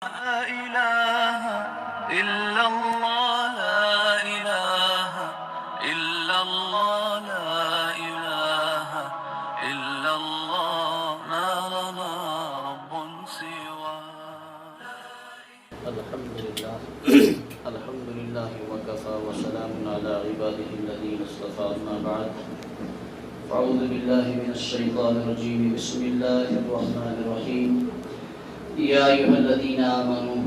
لا إله إلا الله لا إله إلا الله لا إله إلا الله ما لنا رب سواه. الحمد لله وكفى وسلام على عباده الذين اصطفى. أما بعد فأعوذ بالله من الشيطان الرجيم. بسم الله الرحمن الرحيم. يا أيها الذين آمنوا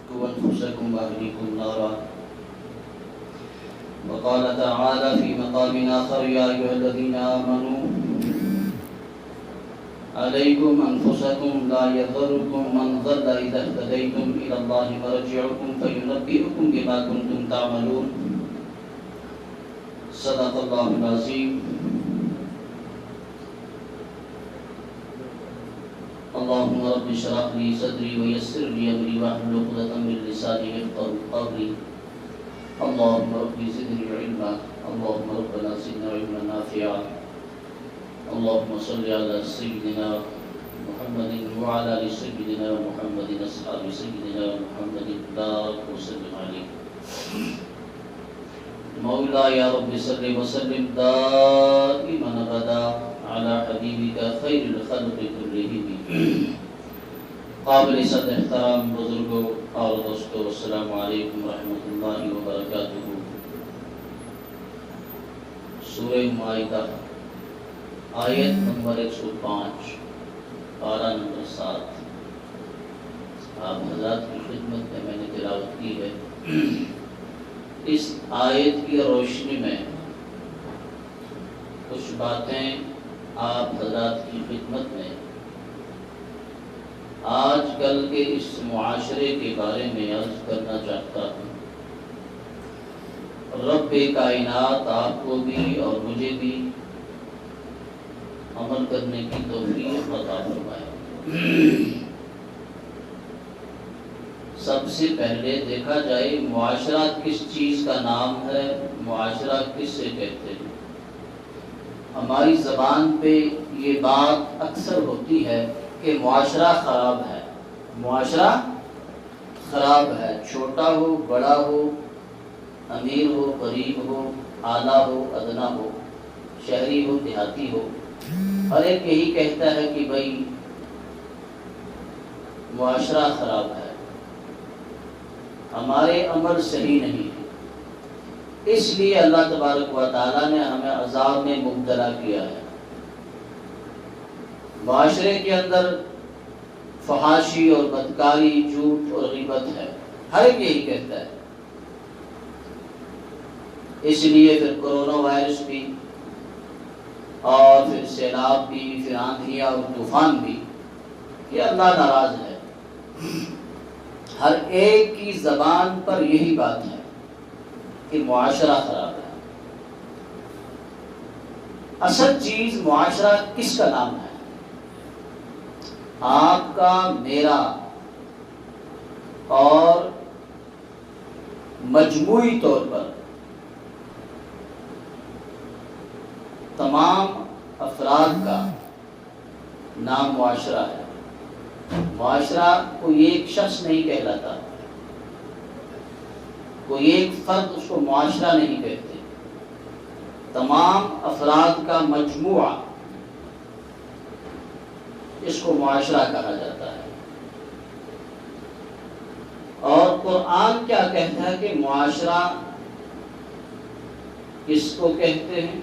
قوا أنفسكم وأهليكم نارا. وقال تعالى في مقام آخر: يا أيها الذين آمنوا عليكم أنفسكم لا يضركم من ضل إذا اهتديتم إلى الله مرجعكم فينبئكم بما كنتم تعملون. صدق الله العظيم. اللهم رب اشرح لي صدري ويسر لي أمري واحلل عقدة من لساني يفقهوا قولي. اللهم رب زدني علما. اللهم ربنا زدنا علما نافعا. اللهم صل على سيدنا محمد وعلى آل سيدنا محمد أصحاب سيدنا محمد بارك وسلم عليه. مولا يا رب صل وسلم دائما أبدا على حبيبك خير الخلق كلهم. قابل صد احترام بزرگوں اور دوستوں، السلام علیکم ورحمۃ اللہ وبرکاتہ. سورہ مائدہ آیت نمبر 105 پارہ نمبر 7 آپ حضرات کی خدمت میں میں نے تلاوت کی ہے. اس آیت کی روشنی میں کچھ باتیں آپ حضرات کی خدمت میں آج کل کے اس معاشرے کے بارے میں عرض کرنا چاہتا ہوں. رب کائنات آپ کو بھی اور مجھے بھی عمل کرنے کی توفیق عطا فرمائے. سب سے پہلے دیکھا جائے معاشرہ کس چیز کا نام ہے، معاشرہ کس سے کہتے ہیں. ہماری زبان پہ یہ بات اکثر ہوتی ہے کہ معاشرہ خراب ہے، معاشرہ خراب ہے. چھوٹا ہو بڑا ہو، امیر ہو غریب ہو، اعلیٰ ہو ادنا ہو، شہری ہو دیہاتی ہو، ہر ایک یہی کہتا ہے کہ بھائی معاشرہ خراب ہے، ہمارے عمل صحیح نہیں ہے. اس لیے اللہ تبارک و تعالیٰ نے ہمیں عذاب میں مبتلا کیا ہے. معاشرے کے اندر فحاشی اور بدکاری، جھوٹ اور غیبت ہے، ہر ایک یہی کہتا ہے. اس لیے پھر کرونا وائرس بھی، اور پھر سیلاب بھی، پھر آندھیاں اور طوفان بھی، کہ اللہ ناراض ہے. ہر ایک کی زبان پر یہی بات ہے کہ معاشرہ خراب ہے. اصل چیز معاشرہ کس کا نام ہے؟ آپ کا، میرا اور مجموعی طور پر تمام افراد کا نام معاشرہ ہے. معاشرہ کوئی ایک شخص نہیں کہلاتا، کوئی ایک فرد اس کو معاشرہ نہیں کہتے. تمام افراد کا مجموعہ اس کو معاشرہ کہا جاتا ہے. اور قرآن کیا کہتا ہے کہ معاشرہ کس کو کہتے ہیں،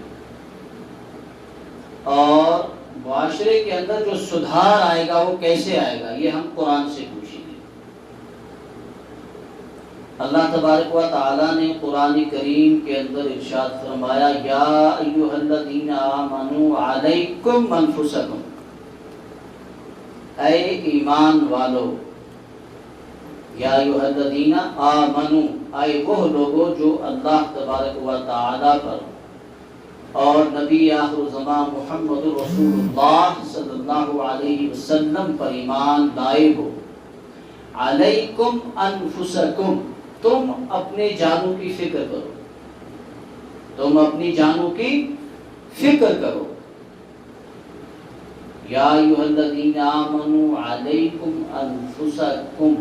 اور معاشرے کے اندر جو سدھار آئے گا وہ کیسے آئے گا، یہ ہم قرآن سے پوچھیں گے. اللہ تبارک و تعالیٰ نے قرآن کریم کے اندر ارشاد فرمایا: یا ایھا الذین آمنوا علیکم انفسکم، اے ایمان والو. یا ایھا الذین آمنوا، اے وہ لوگوں جو اللہ تبارک و تعالیٰ پر اور نبی آخر زمان محمد رسول اللہ صلی اللہ علیہ وسلم پر ایمان لائے ہو. علیکم انفسکم، تم اپنے جانوں کی فکر کرو، تم اپنی جانوں کی فکر کرو. یا ایھا الذین آمنوا علیکم انفسکم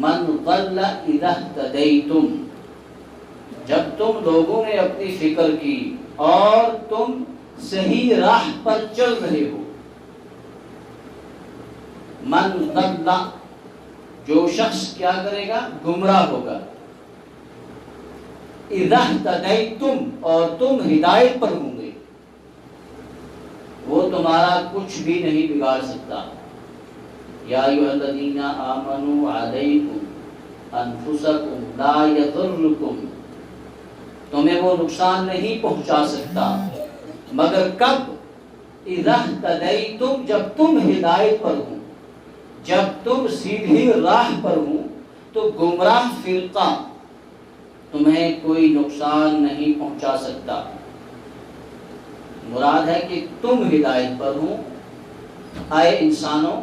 من ضل اذا اہتدیتم، جب تم لوگوں نے اپنی فکر کی اور تم صحیح راہ پر چل رہے ہو. من ضل، جو شخص کیا کرے گا؟ گمراہ ہوگا. اذا اہتدیتم، اور تم ہدایت پر ہوں گے، وہ تمہارا کچھ بھی نہیں بگاڑ سکتا. یا ایھا الذین آمنوا علیکم انفسکم لا یضرکم، تمہیں وہ نقصان نہیں پہنچا سکتا مگر کب؟ اذا اہتدیتم، جب تم ہدایت پر ہوں، جب تم سیدھی راہ پر ہوں تو گمراہ فرقہ تمہیں کوئی نقصان نہیں پہنچا سکتا. مراد ہے کہ تم ہدایت پر ہو. اے انسانوں،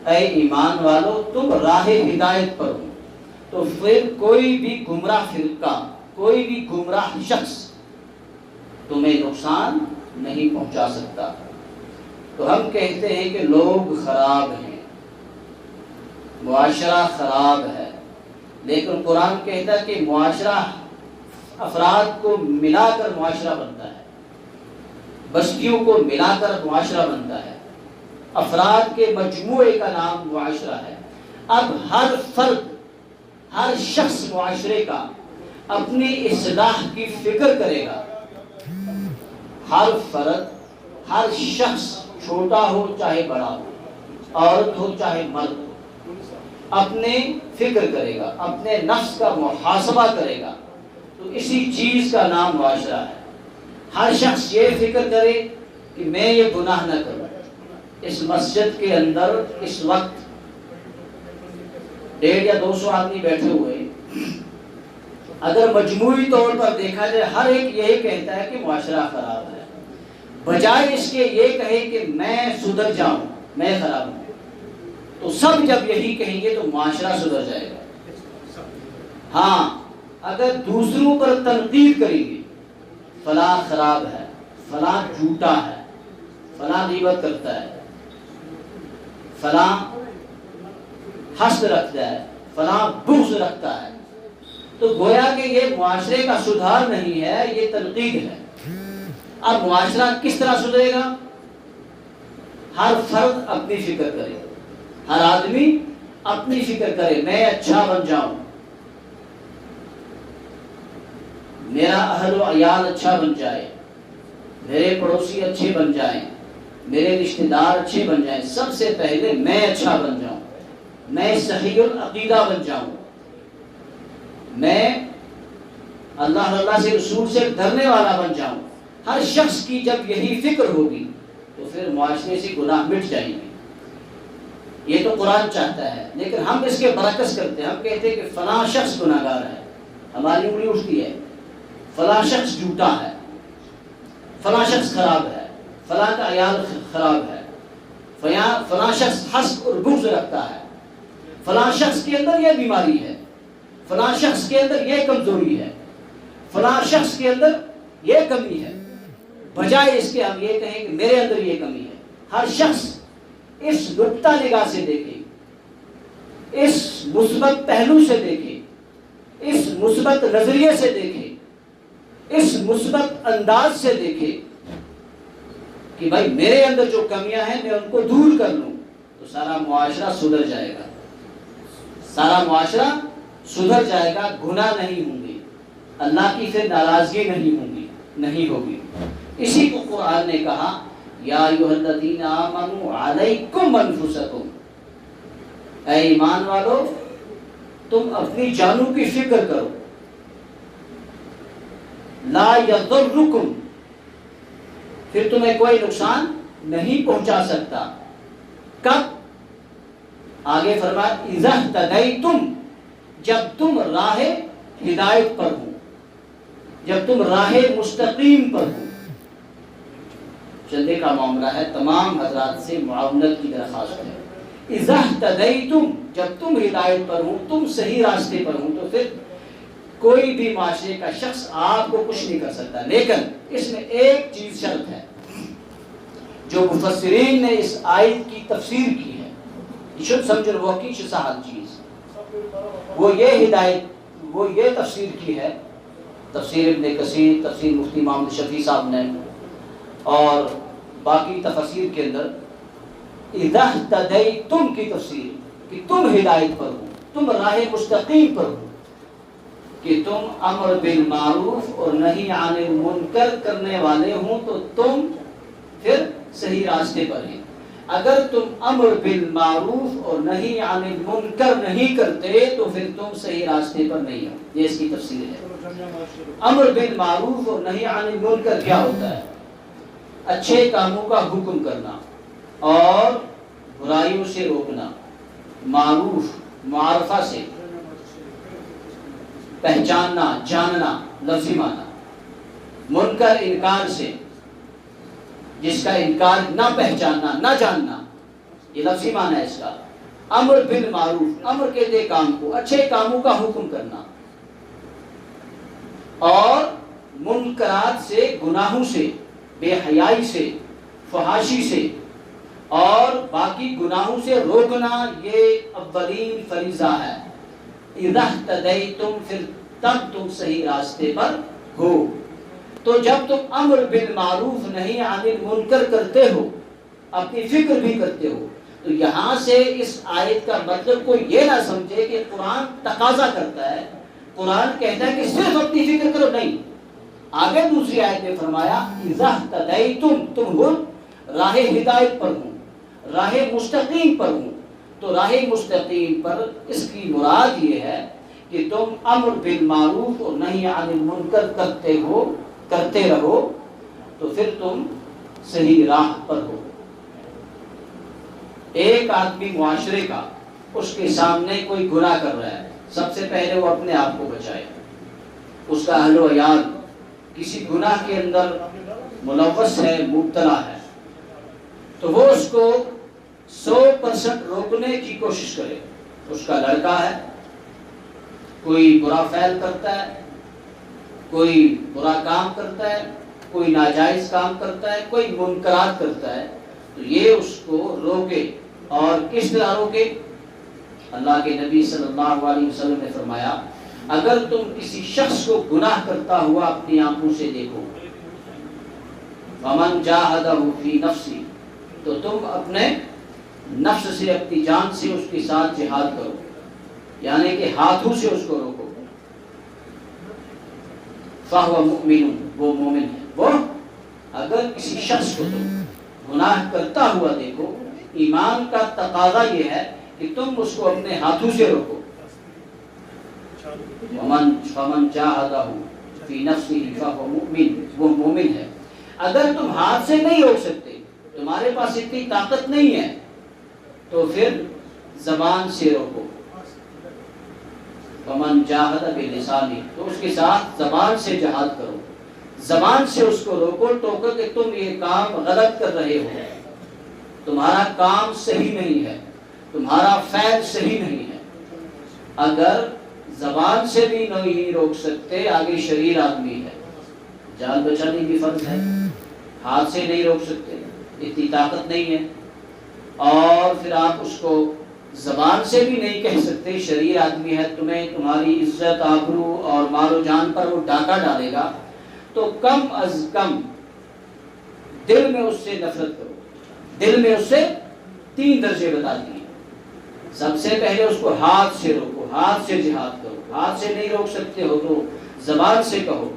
اے ایمان والو، تم راہ ہدایت پر ہو تو پھر کوئی بھی گمراہ فرقہ، کوئی بھی گمراہ شخص تمہیں نقصان نہیں پہنچا سکتا. تو ہم کہتے ہیں کہ لوگ خراب ہیں، معاشرہ خراب ہے، لیکن قرآن کہتا ہے کہ معاشرہ افراد کو ملا کر معاشرہ بنتا ہے، بستیوں کو ملا کر معاشرہ بنتا ہے، افراد کے مجموعے کا نام معاشرہ ہے. اب ہر فرد، ہر شخص معاشرے کا اپنی اصلاح کی فکر کرے گا. ہر فرد، ہر شخص، چھوٹا ہو چاہے بڑا ہو، عورت ہو چاہے مرد ہو، اپنے فکر کرے گا، اپنے نفس کا محاسبہ کرے گا. تو اسی چیز کا نام معاشرہ ہے. ہر شخص یہ فکر کرے کہ میں یہ گناہ نہ کروں. اس مسجد کے اندر اس وقت 150 یا 200 آدمی بیٹھے ہوئے، اگر مجموعی طور پر دیکھا جائے ہر ایک یہی کہتا ہے کہ معاشرہ خراب ہے، بجائے اس کے یہ کہے کہ میں سدھر جاؤں، میں خراب ہوں. تو سب جب یہی کہیں گے تو معاشرہ سدھر جائے گا. ہاں، اگر دوسروں پر تنقید کریں گے، فلاں خراب ہے، فلاں جھوٹا ہے، فلاں غیبت کرتا ہے، فلاں حسد رکھتا ہے، فلاں بغض رکھتا ہے، تو گویا کہ یہ معاشرے کا سدھار نہیں ہے، یہ تنقید ہے. اب معاشرہ کس طرح سدھرے گا؟ ہر فرد اپنی فکر کرے، ہر آدمی اپنی فکر کرے، میں اچھا بن جاؤں، میرا اہل و عیال اچھا بن جائے، میرے پڑوسی اچھے بن جائیں، میرے رشتہ دار اچھے بن جائیں. سب سے پہلے میں اچھا بن جاؤں، میں صحیح العقیدہ بن جاؤں، میں اللہ اللہ سے، رسول سے ڈرنے والا بن جاؤں. ہر شخص کی جب یہی فکر ہوگی تو پھر معاشرے سے گناہ مٹ جائیں گے. یہ تو قرآن چاہتا ہے، لیکن ہم اس کے برعکس کرتے ہیں. ہم کہتے ہیں کہ فلاں شخص گناہ گار ہے، ہماری انگلی اٹھتی ہے، فلاں شخص جھوٹا ہے، فلاں شخص خراب ہے، فلاں کا عیال خراب ہے، فلاں شخص حسد اور بغض رکھتا ہے، فلاں شخص کے اندر یہ بیماری ہے، فلاں شخص کے اندر یہ کمزوری ہے، فلاں شخص کے اندر یہ کمی ہے. بجائے اس کے ہم یہ کہیں کہ میرے اندر یہ کمی ہے. ہر شخص اس نقطہ نگاہ سے دیکھے، اس مثبت پہلو سے دیکھے، اس مثبت نظریے سے دیکھے، اس مثبت انداز سے دیکھے کہ بھائی میرے اندر جو کمیاں ہیں میں ان کو دور کر لوں، تو سارا معاشرہ سدھر جائے گا. سارا معاشرہ سدھر جائے گا، گناہ نہیں ہوں گے، اللہ کی پھر ناراضگی نہیں ہوگی. اسی کو قرآن نے کہا یا ایھا الذین آمنوا علیکم انفسکم، اے ایمان والو تم اپنی جانوں کی فکر کرو. لا یضرکم، پھر تمہیں کوئی نقصان نہیں پہنچا سکتا. کب؟ آگے فرمایا اذا اہتدیتم، جب تم راہ ہدایت پر ہو، جب تم راہ مستقیم پر ہو. چلنے کا معاملہ ہے، تمام حضرات سے معاونت کی درخواست ہے. اذا اہتدیتم، جب تم ہدایت پر ہو، تم صحیح راستے پر ہو، تو پھر کوئی بھی معاشرے کا شخص آپ کو کچھ نہیں کر سکتا، لیکن اس میں ایک چیز شرط ہے جو مفسرین نے اس آیت کی تفسیر کی ہے، یہ شد سمجھن وہ کی سہل چیز، وہ یہ تفسیر کی ہے، تفسیر ابن کثیر، تفسیر مفتی محمد شفیع صاحب نے اور باقی تفسیر کے اندر اذا اهتدیتم کی تفسیر کہ تم ہدایت پر ہو، تم راہ مستقیم پر ہو، کہ تم امر بالمعروف اور نہی عن المنکر کرنے والے ہوں تو تم پھر صحیح راستے پر ہیں۔ اگر تم امر بالمعروف اور نہی عن المنکر نہیں کرتے تو پھر تم صحیح راستے پر نہیں ہو، یہ اس کی تفسیر ہے۔ امر بالمعروف اور نہی عن المنکر کیا ہوتا ہے؟ اچھے کاموں کا حکم کرنا اور برائیوں سے روکنا، معروف معرفہ سے پہچاننا جاننا لفظی معنی، منکر انکار سے جس کا انکار نہ پہچاننا نہ جاننا، یہ لفظی معنی ہے اس کا۔ امر بالمعروف، امر کہتے کام کو، اچھے کاموں کا حکم کرنا، اور منکرات سے گناہوں سے، بے حیائی سے، فحاشی سے اور باقی گناہوں سے روکنا، یہ اولین فریضہ ہے۔ اذا اهتدیتم، پھر تب تم صحیح راستے پر ہو۔ تو جب تم امر بالمعروف نہی عن المنکر کرتے ہو، اپنی فکر بھی کرتے ہو، تو یہاں سے اس آیت کا مطلب کوئی یہ نہ سمجھے کہ قرآن تقاضا کرتا ہے، قرآن کہتا ہے کہ صرف اپنی فکر کرو، نہیں۔ آگے دوسری آیت میں فرمایا اذا اهتدیتم، تم ہو راہ ہدایت پر ہوں، راہ مستقیم پر ہوں۔ تو راہ مستقیم پر اس کی مراد یہ ہے کہ تم امر بالمعروف اور نہی عن المنکر کرتے رہو تو پھر تم صحیح راہ پر ہو۔ ایک آدمی معاشرے کا، اس کے سامنے کوئی گناہ کر رہا ہے، سب سے پہلے وہ اپنے آپ کو بچائے۔ اس کا اہل و عیال کسی گناہ کے اندر ملوث ہے، مبتلا ہے، تو وہ اس کو 100% روکنے کی کوشش کرے۔ اس کا لڑکا ہے، کوئی برا فعل کرتا ہے، کوئی برا کام کرتا ہے، کوئی ناجائز کام کرتا ہے، کوئی منکرات کرتا ہے، تو یہ اس کو روکے۔ اور کس طرح روکے؟ اللہ کے نبی صلی اللہ علیہ وسلم نے فرمایا اگر تم کسی شخص کو گناہ کرتا ہوا اپنی آنکھوں سے دیکھو، وَمَنْ جَاهَدَهُ فِي نَفْسِهِ، تو تم اپنے نفس سے، اپنی جان سے اس کے ساتھ جہاد کرو، یعنی کہ ہاتھوں سے اس کو روکو۔ فَهُوَ مُؤْمِنٌ، وہ مومن ہے۔ وہ اگر کسی شخص کو تم گناہ کرتا ہوا دیکھو، ایمان کا تقاضا یہ ہے کہ تم اس کو اپنے ہاتھوں سے روکو۔ فَمَنْ جَاهَدَهُ فِي نَفْسِهِ فَهُوَ مُؤْمِنٌ، وہ مومن ہے۔ اگر تم ہاتھ سے نہیں روک سکتے، تمہارے پاس اتنی طاقت نہیں ہے، تو پھر زبان سے روکو۔ فَمَنْ جَاهَدَ بِلِسَانِهِ، تو اس کے ساتھ زبان سے جہاد کرو، زبان سے اس کو روکو، ٹوکو کہ تم یہ کام غلط کر رہے ہو، تمہارا کام صحیح نہیں ہے، تمہارا فعل صحیح نہیں ہے۔ اگر زبان سے بھی نہیں روک سکتے، آگے شریر آدمی ہے، جان بچانے کی فرض ہے، ہاتھ سے نہیں روک سکتے، اتنی طاقت نہیں ہے، اور پھر آپ اس کو زبان سے بھی نہیں کہہ سکتے، شریر آدمی ہے، تمہیں تمہاری عزت آبرو اور مال و جان پر وہ ڈاکہ ڈالے گا، تو کم از کم دل میں اس سے نفرت کرو۔ دل میں اس سے 3 درجے بتا دیے۔ سب سے پہلے اس کو ہاتھ سے روکو، ہاتھ سے جہاد کرو، ہاتھ سے نہیں روک سکتے ہو تو زبان سے کہو،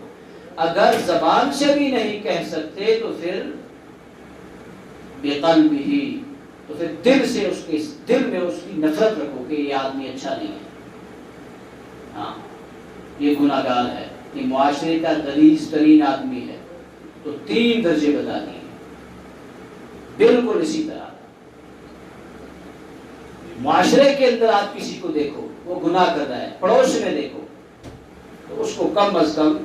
اگر زبان سے بھی نہیں کہہ سکتے تو پھر بقلبہ، تو پھر دل سے اس کے دل میں اس کی نفرت رکھو کہ یہ آدمی اچھا نہیں ہے، ہاں یہ گناہ گار ہے، یہ معاشرے کا غلیظ ترین آدمی ہے، تو 3 درجے بتا دیے۔ بالکل اسی طرح معاشرے کے اندر آپ کسی کو دیکھو وہ گناہ کر رہا ہے، پڑوس میں دیکھو تو اس کو کم از کم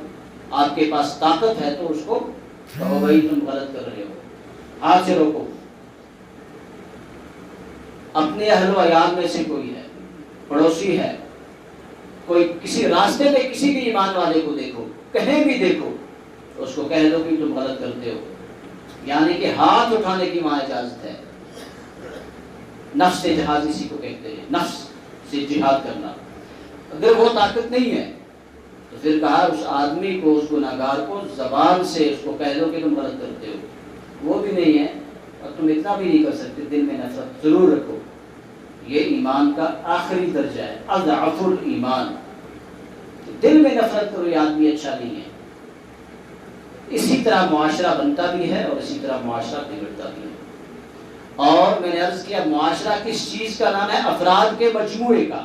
آپ کے پاس طاقت ہے تو اس کو کہو بھائی تم غلط کر رہے ہو، ہاتھ سے روکو۔ اپنے اہل و عیال میں سے کوئی ہے، پڑوسی ہے، کوئی کسی راستے میں کسی بھی ایمان والے کو دیکھو، کہیں بھی دیکھو، اس کو کہہ دو کہ تم غلط کرتے ہو، یعنی کہ ہاتھ اٹھانے کی وہاں اجازت ہے۔ نفس سے جہاد اسی کو کہتے ہیں، نفس سے جہاد کرنا۔ اگر وہ طاقت نہیں ہے تو پھر کہا اس آدمی کو، اس گناہگار کو زبان سے اس کو کہہ دو کہ تم غلط کرتے ہو، وہ بھی نہیں ہے اور تم اتنا بھی نہیں کر سکتے، دل میں نفرت ضرور رکھو۔ یہ ایمان کا آخری درجہ ہے، اضعف الایمان۔ دل میں نفرت کرو، یہ آدمی اچھا نہیں ہے۔ اسی طرح معاشرہ بنتا بھی ہے اور اسی طرح معاشرہ بگڑتا بھی ہے۔ اور میں نے عرض کیا معاشرہ کس چیز کا نام ہے؟ افراد کے مجموعے کا۔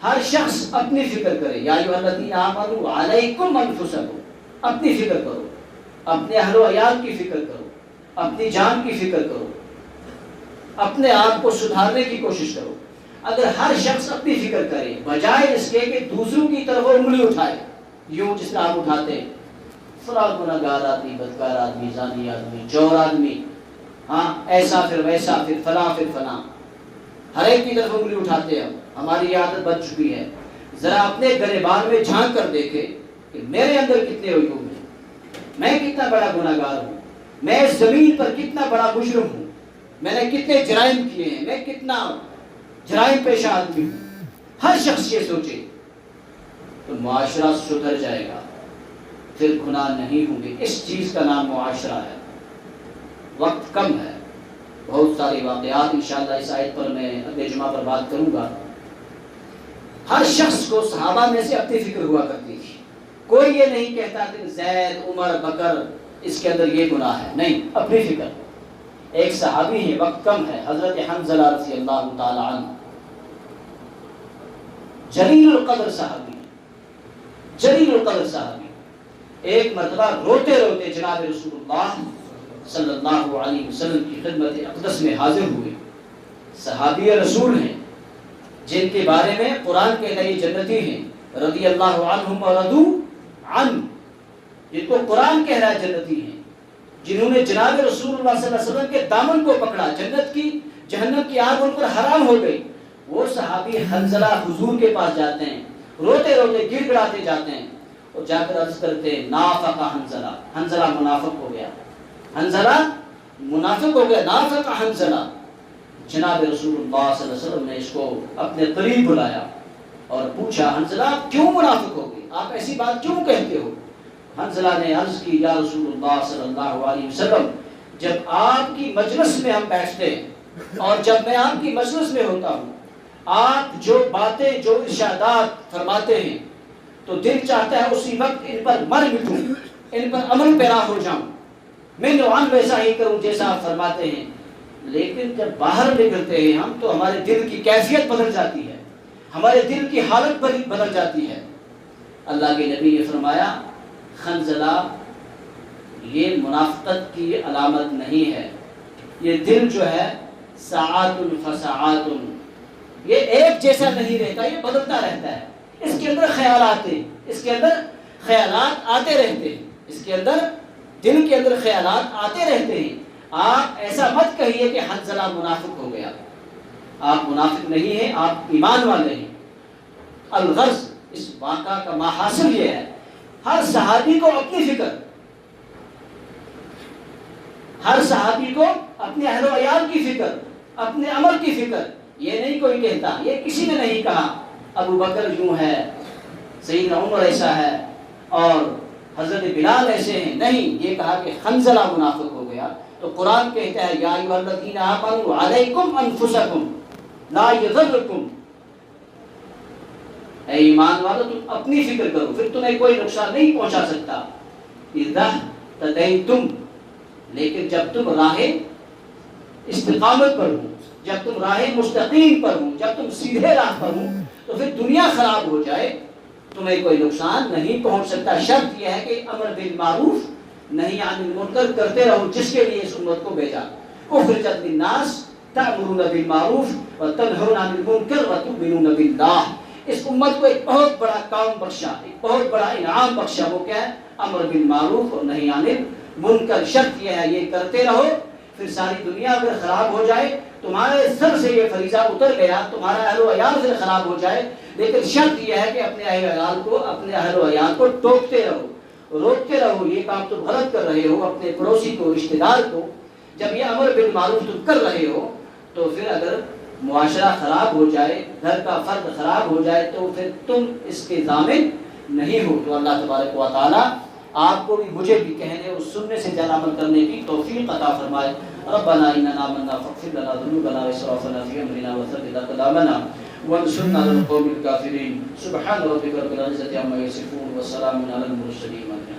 ہر شخص اپنی فکر کرے، یا ایھا الذین آمنوا علیکم انفسکم، اپنی فکر کرو، اپنے اہل و عیال کی فکر کرو، اپنی جان کی فکر کرو، اپنے آپ کو سدھارنے کی کوشش کرو۔ اگر ہر شخص اپنی فکر کرے بجائے اس کے کہ دوسروں کی طرف انگلی اٹھائے، یوں جس طرح آپ اٹھاتے ہیں فلاں گناہگار آدمی، بدکار آدمی، زانی آدمی، چور آدمی، ہاں ایسا پھر ویسا، پھر فلاں پھر فلاں، ہر ایک کی طرف انگلی اٹھاتے ہیں۔ ہماری عادت بن چکی ہے۔ ذرا اپنے گریبان میں جھانک کر دیکھے کہ میرے اندر کتنے عیوب ہیں، میں کتنا بڑا گناہگار ہوں، میں اس زمین پر کتنا بڑا مجرم ہوں، میں نے کتنے جرائم کیے ہیں، میں کتنا جرائم پیشہ آدمی ہوں۔ ہر شخص یہ سوچے تو معاشرہ سدھر جائے گا، پھر گناہ نہیں ہوں گے۔ اس چیز کا نام معاشرہ ہے۔ وقت کم ہے، بہت سارے واقعات انشاءاللہ اس آیت پر میں اگلے جمعہ پر بات کروں گا۔ ہر شخص کو صحابہ میں سے اپنی فکر ہوا کرتی تھی، کوئی یہ نہیں کہتا کہ زید، عمر، بکر اس کے اندر یہ گناہ ہے، نہیں، اپنی فکر۔ ایک صحابی ہے، وقت کم ہے، حضرت حنظلہ رضی اللہ تعالی عنہ، جلیل القدر صحابی، جلیل القدر صحابی، ایک مرتبہ روتے روتے جناب رسول اللہ صلی اللہ علیہ وسلم کی خدمت اقدس میں حاضر ہوئے۔ صحابی رسول ہیں جن کے بارے میں قرآن کہتا ہے یہ جنتی ہیں، رضی اللہ عنہم ورضوا عنہ، جن کو قرآن کہہ رہا ہے جنتی ہیں، جنہوں نے جناب رسول اللہ صلی اللہ علیہ وسلم کے دامن کو پکڑا، جنت کی جہنم کی آگ ان پر حرام ہو گئی۔ وہ صحابی حنظلہ حضور کے پاس جاتے ہیں، روتے روتے گڑ گڑاتے جاتے ہیں اور جا کر عرض کرتے ہیں نافق حنظلہ، حنظلہ منافق ہو گیا، حنظلہ منافق ہو گیا، نافق حنظلہ۔ جناب رسول اللہ صلی اللہ علیہ وسلم نے اس کو اپنے قریب بلایا اور پوچھا حنظلہ آپ کیوں منافق ہو گئے، آپ ایسی بات کیوں کہتے ہو؟ حنظلہ نے عرض کی یا رسول اللہ صلی اللہ علیہ وسلم، جب آپ کی مجلس میں ہم بیٹھتے ہیں اور جب میں آپ کی مجلس میں ہوتا ہوں، آپ جو باتیں جو ارشادات فرماتے ہیں تو دل چاہتا ہے اسی وقت ان پر مر مٹوں، ان پر عمل پیرا ہو جاؤں، میں نوعان ویسا ہی کروں جیسا آپ فرماتے ہیں۔ لیکن جب باہر نکلتے ہیں ہم تو ہمارے دل کی کیفیت بدل جاتی ہے، ہمارے دل کی حالت بدل جاتی ہے۔ اللہ کے نبی نے فرمایا حنظلہ یہ منافقت کی علامت نہیں ہے، یہ دل جو ہے ساعات فساعات، یہ ایک جیسا نہیں رہتا، یہ بدلتا رہتا ہے، اس کے اندر خیالات ہیں، اس کے اندر خیالات آتے رہتے ہیں، اس کے اندر دل کے اندر خیالات آتے رہتے ہیں۔ آپ ایسا مت کہیے کہ حنظلہ منافق ہو گیا، آپ منافق نہیں ہیں، آپ ایمان والے ہیں۔ الغرض اس واقعہ کا محاصل یہ ہے، ہر صحابی کو اپنی فکر، ہر صحابی کو اپنے اہل و عیال کی فکر، اپنے عمل کی فکر۔ یہ نہیں کوئی کہتا، یہ کسی نے نہیں کہا ابو بکر یوں ہے، سیدنا عمر ایسا ہے اور حضرت بلال ایسے ہیں، نہیں، یہ کہا کہ حنظلہ منافق ہو گیا۔ تو قرآن کہتا ہے یا ایھا الذین آمنوا علیکم انفسکم لا یضرکم، اے ایمان والو تم اپنی فکر کرو، پھر تمہیں کوئی نقصان نہیں پہنچا سکتا۔ اذا تدیتم، لیکن جب تم راہ استقامت پر ہو، جب تم راہ مستقیم پر ہو، جب تم سیدھے راہ پر ہو، تو پھر دنیا خراب ہو جائے تمہیں کوئی نقصان نہیں پہنچ سکتا۔ شرط یہ ہے کہ امر بالمعروف نہی عن المنکر کرتے رہو، جس کے لیے اس امت کو بھیجا۔ اخرجت للناس تأمرون بالمعروف وتنہون عن المنکر وتؤمنون باللہ، اس امت کو ایک بہت بڑا کام بخشا، ایک بہت بڑا انعام بخشا، وہ کیا ہے؟ امر بالمعروف اور نہی عن المنکر۔ شرط یہ ہے یہ کرتے رہو، پھر ساری دنیا اگر خراب ہو جائے تو تمہارے سر سے یہ فریضہ اتر گیا، تمہارا اہل و عیال سے خراب ہو جائے، لیکن شرط یہ ہے کہ اپنے اہل و عیال کو ٹوکتے رہو، روکتے رہو، یہ کام تم غلط کر رہے ہو، اپنے پڑوسی کو، رشتہ دار کو جب یہ امر بالمعروف تم کر رہے ہو تو پھر اگر معاشرہ خراب ہو جائے، گھر کا فرد خراب ہو جائے تو پھر تم اس کے ضامن نہیں ہو۔ تو اللہ تبارک و تعالی آپ کو بھی مجھے بھی کہنے اور سننے سے زیادہ عمل کرنے کی توفیق عطا فرمائے۔ ربنا اننا آمنا فاغفر لنا ذنوبنا واسرافنا في امرنا وثبت اقدامنا وانصرنا على القوم الكافرين۔ سبحان ربك رب العزة عما يصفون وسلام على المرسلين۔